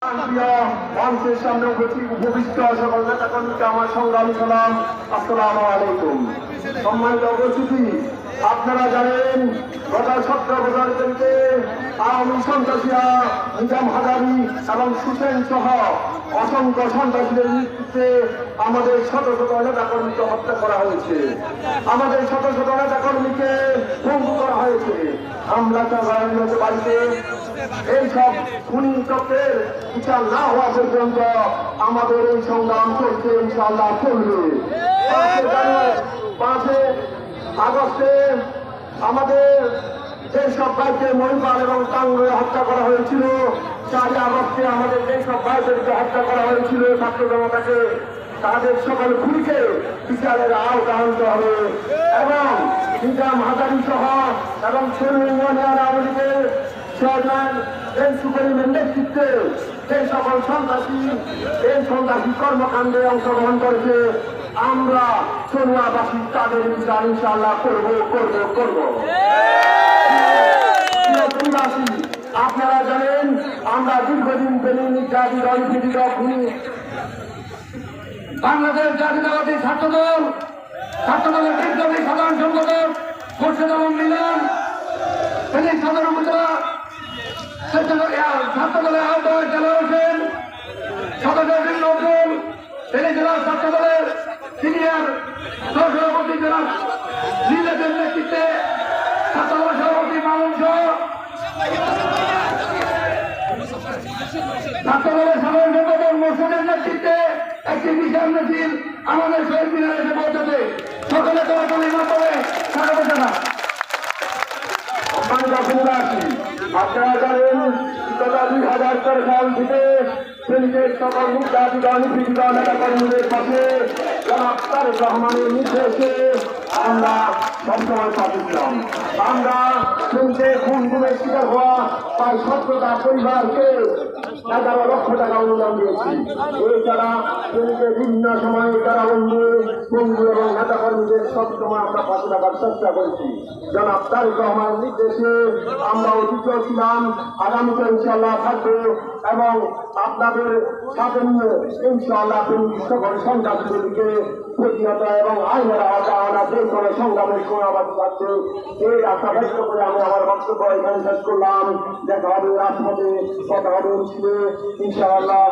মঞ্চের সামনে উপবিষ্ট সকল নেতা কর্মীকে আমার সংগ্রামী সালাম, আসসালামু আলাইকুম। সম্মানিত উপস্থিতি, আপনারা জানেন গত 17 বছর থেকে আওয়ামী সন্ত্রাসীরা নিজাম হাজারী এবং সুসেন সহ অসংখ্য সন্ত্রাসীদের নেতৃত্বে আমাদের শত শত নেতা কর্মীকে হত্যা করা হয়েছে, আমাদের শত শত নেতা কর্মীকে পঙ্গু করা হয়েছে, হামলা চালানো হয়েছে বাড়িতে। এইসব খুনি চক্রের বিচার না হওয়া পর্যন্ত আমাদের এই সংগ্রাম চলছে, ইনশাআল্লাহ চলবে। 5 আগস্টে আমাদের যেসব ভাইকে মহিপাল এবং টাঙ্গুয়ে হত্যা করা হয়েছিল, 4 আগস্টে আমাদের যেসব ভাইদেরকে হত্যা করা হয়েছিল ছাত্র জনতাকে, তাদের সকল খুনিকে বিচারের আওতা আনতে হবে এবং নিজাম হাজারী সহ এবং আওয়ামী লীগের চেয়ারম্যান এনসু করিমের নেতৃত্বে যে সকল সন্ত্রাসী এই সন্ত্রাসী কর্মকাণ্ডে অংশগ্রহণ করেছে, আমরা সোনুয়াবাসী তাদের বিচার ইনশাআল্লাহ করব। আপনারা জানেন আমরা দীর্ঘদিন ধরে নির্যাতিত অনিপীড়িত খুনি বাংলাদেশ জাতীয়তাবাদী ছাত্রদলের বিপ্লবী সাধারণ সম্পাদক খোরশেদ আলম মিলন, সদর উপজেলা ছাত্রদলের আহ্বায়ক জালাল হোসেন, সদস্য নজরুল, জেলা ছাত্রদলের সিনিয়র সহসভাপতি জনাব নীলের নেতৃত্বে ছাত্রদল সভাপতি মামুন সহ ছাত্রদলের সাধারণ সম্পাদক মসুদের নেতৃত্বে একটি বিশাল মিছিল আমাদের শহীদ মিনারে এসে পৌঁছেছে। সকলে তোমার মাধ্যমে স্বাগত জানা। আপনারা জানেন গত 2004 সাল থেকে শ্রমিকের সকল নির্যাতিত অনিপীড়িত নেতা কর্মীদের পাশে জনাব তারেক রহমানের নির্দেশে আমরা সবসময় পাঠিয়েছিলাম। আমরা শ্রমিকের খুন গুমের শিকার হওয়া প্রায় 17টা পরিবারকে 11 লক্ষ টাকা অনুদান দিয়েছি। এছাড়া শ্রমিকের বিভিন্ন সময়ে কারাবন্দী বন্ধু এবং নেতা কর্মীদের সবসময় আমরা পাশে থাকার চেষ্টা করেছি। জনাব তারেক রহমানের নির্দেশে আমরা অতীত ছিলাম, আগামীতে ইনশাআল্লাহ থাকবে এবং আপনাদের সাথে নিয়ে ইনশাআল্লাহ সকল সন্ত্রাসীদেরকে প্রতিহত এবং আইনের আওতায় আনা যে কোনো সংগ্রামের শোনাবাদ থাকছে, এই আশা ব্যক্ত করে আমি আমার বক্তব্য এখানে শেষ করলাম। দেখা হবে রাজপথে, কথা হবে ইনশাআল্লাহ।